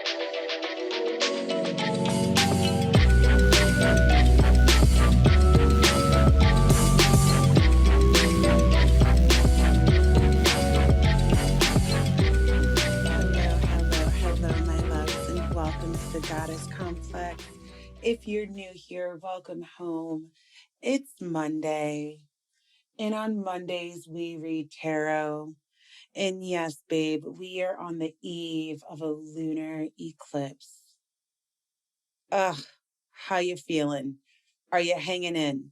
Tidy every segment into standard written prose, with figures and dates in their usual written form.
Hello, my loves, and welcome to the Goddess Complex. If you're new here, welcome home. It's Monday, and on Mondays we read tarot. And yes, babe, we are on the eve of a lunar eclipse. Ugh, how you feeling? Are you hanging in?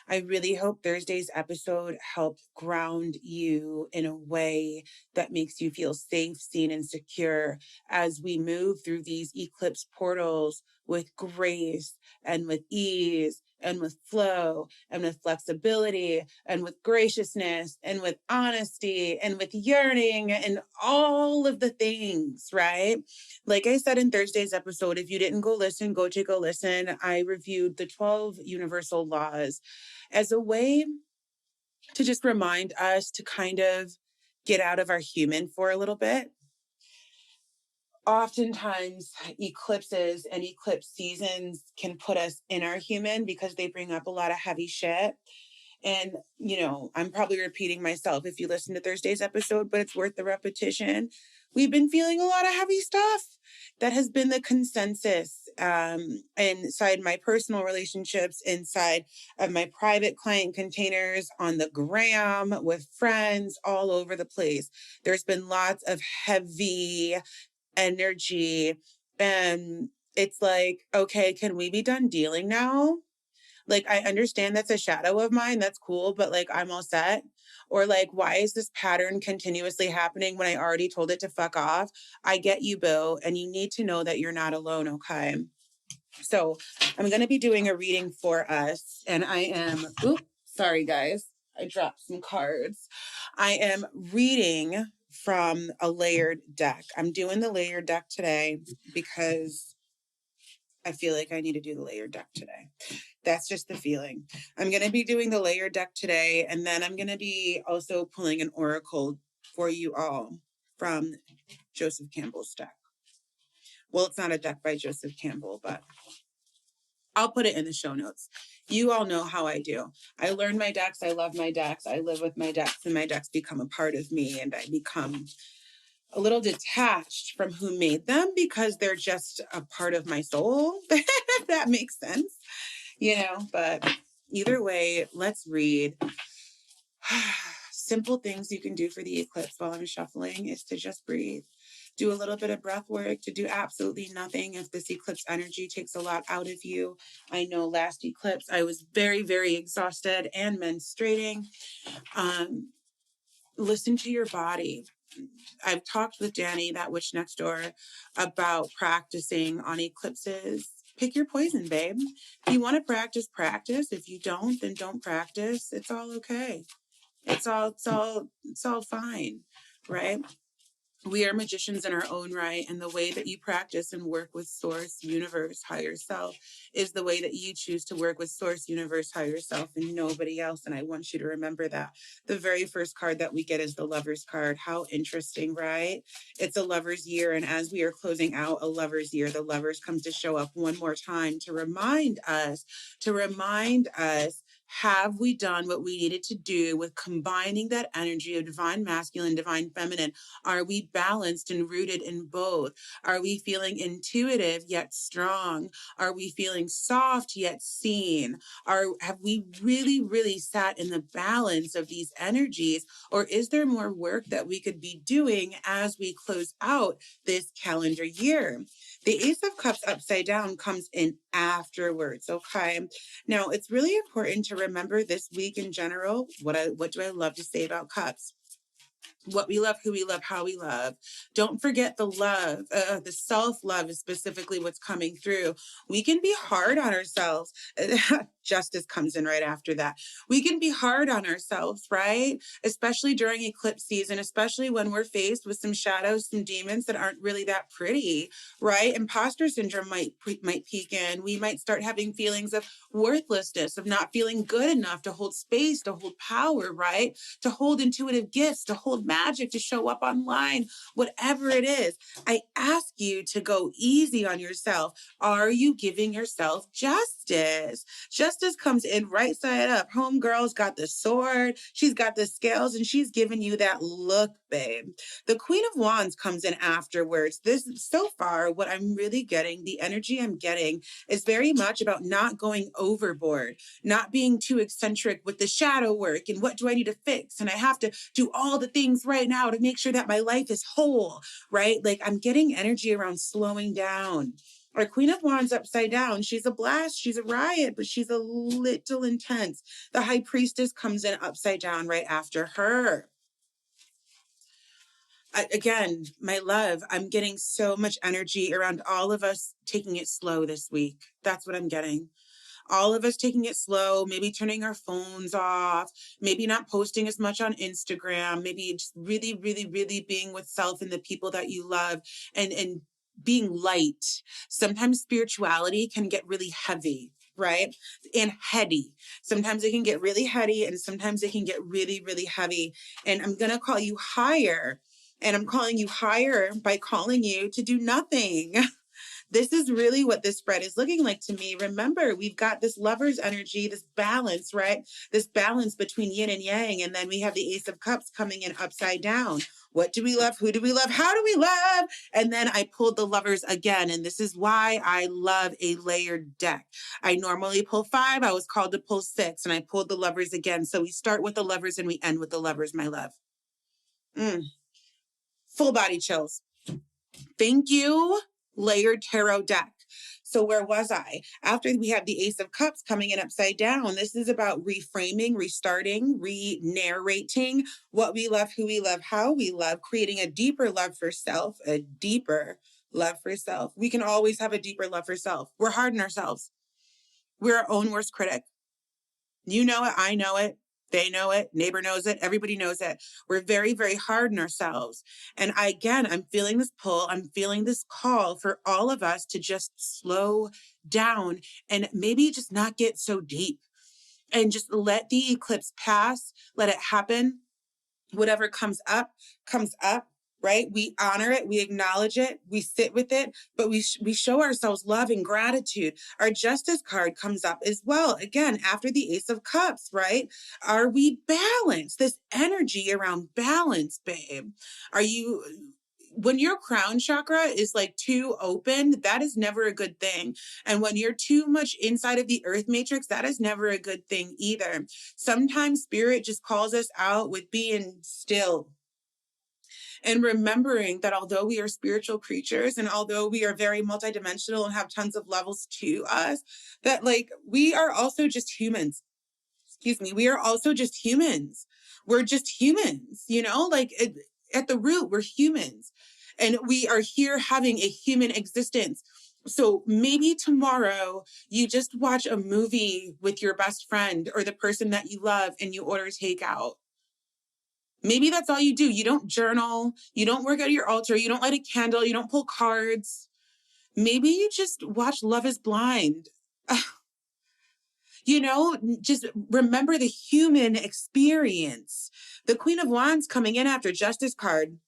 I really hope Thursday's episode helped ground you in a way that makes you feel safe, seen, and secure as we move through these eclipse portals with grace and with ease and with flow and with flexibility and with graciousness and with honesty and with yearning and all of the things, right? Like I said in Thursday's episode, if you didn't go listen, go take a listen. I reviewed the 12 universal laws as a way to just remind us to kind of get out of our human for a little bit. Oftentimes, eclipses and eclipse seasons can put us in our human because they bring up a lot of heavy shit. And, I'm probably repeating myself if you listen to Thursday's episode, but it's worth the repetition. We've been feeling a lot of heavy stuff. That has been the consensus inside my personal relationships, inside of my private client containers, on the gram, with friends, all over the place. There's been lots of heavy energy. And it's like, okay, can we be done dealing now? Like, I understand that's a shadow of mine. That's cool. But like, I'm all set. Or like, why is this pattern continuously happening when I already told it to fuck off? I get you, boo. And you need to know that you're not alone. Okay. So I'm going to be doing a reading for us. And sorry, guys. I dropped some cards. I am reading from a layered deck. I'm doing the layered deck today because I feel like I need to do the layered deck today. That's just the feeling. I'm going to be doing the layered deck today, and then I'm going to be also pulling an oracle for you all from Joseph Campbell's deck. Well, it's not a deck by Joseph Campbell, but I'll put it in the show notes. You all know how I do. I learn my decks. I love my decks. I live with my decks, and my decks become a part of me, and I become a little detached from who made them because they're just a part of my soul. If that makes sense, but either way, let's read. Simple things you can do for the eclipse while I'm shuffling is to just breathe. Do a little bit of breath work, to do absolutely nothing if this eclipse energy takes a lot out of you. I know last eclipse, I was very, very exhausted and menstruating. Listen to your body. I've talked with Danny, that witch next door, about practicing on eclipses. Pick your poison, babe. If you want to practice, practice. If you don't, then don't practice. It's all okay. It's all fine, right? We are magicians in our own right, and the way that you practice and work with source, universe, higher self is the way that you choose to work with source, universe, higher self, and nobody else. And I want you to remember that. The very first card that we get is the Lover's card. How interesting, right? It's a Lover's year, and as we are closing out a Lover's year, the Lovers comes to show up one more time to remind us, have we done what we needed to do with combining that energy of divine masculine, divine feminine? Are we balanced and rooted in both? Are we feeling intuitive yet strong? Are we feeling soft yet seen? Have we really, really sat in the balance of these energies? Or is there more work that we could be doing as we close out this calendar year? The Ace of Cups upside down comes in afterwards, okay? Now, it's really important to remember this week in general, what do I love to say about cups? What we love, who we love, how we love. Don't forget the love, the self-love is specifically what's coming through. We can be hard on ourselves. Justice comes in right after that. We can be hard on ourselves, right? Especially during eclipse season, especially when we're faced with some shadows, some demons that aren't really that pretty, right? Imposter syndrome might peek in. We might start having feelings of worthlessness, of not feeling good enough to hold space, to hold power, right? To hold intuitive gifts, to hold magic to show up online, whatever it is. I ask you to go easy on yourself. Are you giving yourself justice? Justice comes in right side up. Homegirl's got the sword, she's got the scales, and she's giving you that look, babe. The Queen of Wands comes in afterwards. This, so far, what I'm really getting, the energy I'm getting is very much about not going overboard, not being too eccentric with the shadow work and what do I need to fix? And I have to do all the things right now to make sure that my life is whole, right? Like I'm getting energy around slowing down. Our Queen of Wands upside down, she's a blast, she's a riot, but she's a little intense. The High Priestess comes in upside down right after her. Again, my love, I'm getting so much energy around all of us taking it slow this week. That's what I'm getting. All of us taking it slow, maybe turning our phones off, maybe not posting as much on Instagram, maybe just really, really, really being with self and the people that you love and being light. Sometimes spirituality can get really heavy, right? And heady. Sometimes it can get really heady and sometimes it can get really, really heavy. And I'm going to call you higher. And I'm calling you higher by calling you to do nothing. This is really what this spread is looking like to me. Remember, we've got this lover's energy, this balance, right? This balance between yin and yang. And then we have the Ace of Cups coming in upside down. What do we love? Who do we love? How do we love? And then I pulled the lovers again. And this is why I love a layered deck. I normally pull 5. I was called to pull 6. And I pulled the lovers again. So we start with the lovers and we end with the lovers, my love. Full body chills. Thank you, layered tarot deck. So where was I? After we have the Ace of Cups coming in upside down, this is about reframing, restarting, re-narrating what we love, who we love, how we love, creating a deeper love for self, a deeper love for self. We can always have a deeper love for self. We're hard on ourselves. We're our own worst critic. You know it. I know it. They know it. Neighbor knows it. Everybody knows it. We're very, very hard on ourselves. And I'm feeling this pull. I'm feeling this call for all of us to just slow down and maybe just not get so deep and just let the eclipse pass. Let it happen. Whatever comes up, right? We honor it. We acknowledge it. We sit with it, but we show ourselves love and gratitude. Our Justice card comes up as well. Again, after the Ace of Cups, right? Are we balanced? This energy around balance, babe. When your crown chakra is like too open, that is never a good thing. And when you're too much inside of the earth matrix, that is never a good thing either. Sometimes spirit just calls us out with being still and remembering that although we are spiritual creatures and although we are very multidimensional and have tons of levels to us, that like we are also just humans. Excuse me. We are also just humans. We're just humans, like at the root, we're humans and we are here having a human existence. So maybe tomorrow you just watch a movie with your best friend or the person that you love and you order takeout. Maybe that's all you do. You don't journal. You don't work at your altar. You don't light a candle. You don't pull cards. Maybe you just watch Love is Blind. Just remember the human experience. The Queen of Wands coming in after Justice card.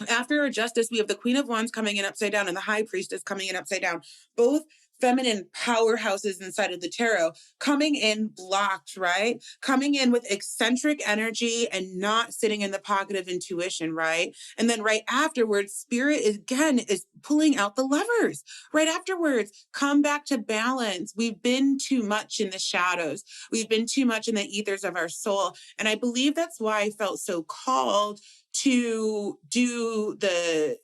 After our Justice, we have the Queen of Wands coming in upside down and the High Priestess coming in upside down. Both feminine powerhouses inside of the tarot coming in blocked, right? Coming in with eccentric energy and not sitting in the pocket of intuition, right? And then right afterwards, spirit is pulling out the lovers. Right afterwards, come back to balance. We've been too much in the shadows. We've been too much in the ethers of our soul. And I believe that's why I felt so called to do the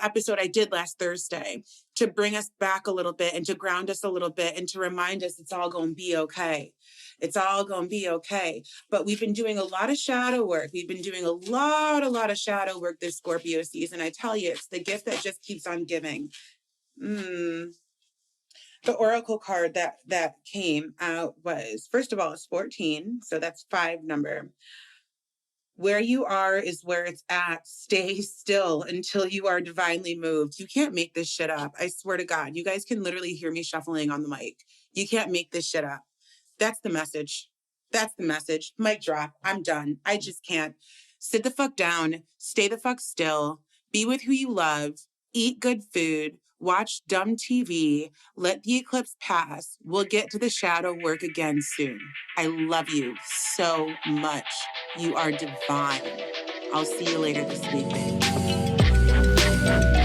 episode I did last Thursday, to bring us back a little bit and to ground us a little bit and to remind us it's all going to be okay. It's all going to be okay. But we've been doing a lot of shadow work. We've been doing a lot of shadow work this Scorpio season. I tell you, it's the gift that just keeps on giving. The oracle card that came out was, first of all, it's 14. So that's 5 number. Where you are is where it's at. Stay still until you are divinely moved. You can't make this shit up. I swear to God, you guys can literally hear me shuffling on the mic. You can't make this shit up. That's the message. That's the message. Mic drop. I'm done. I just can't. Sit the fuck down, stay the fuck still, be with who you love, eat good food, watch dumb TV, let the eclipse pass. We'll get to the shadow work again soon. I love you so much. You are divine. I'll see you later this week, babe.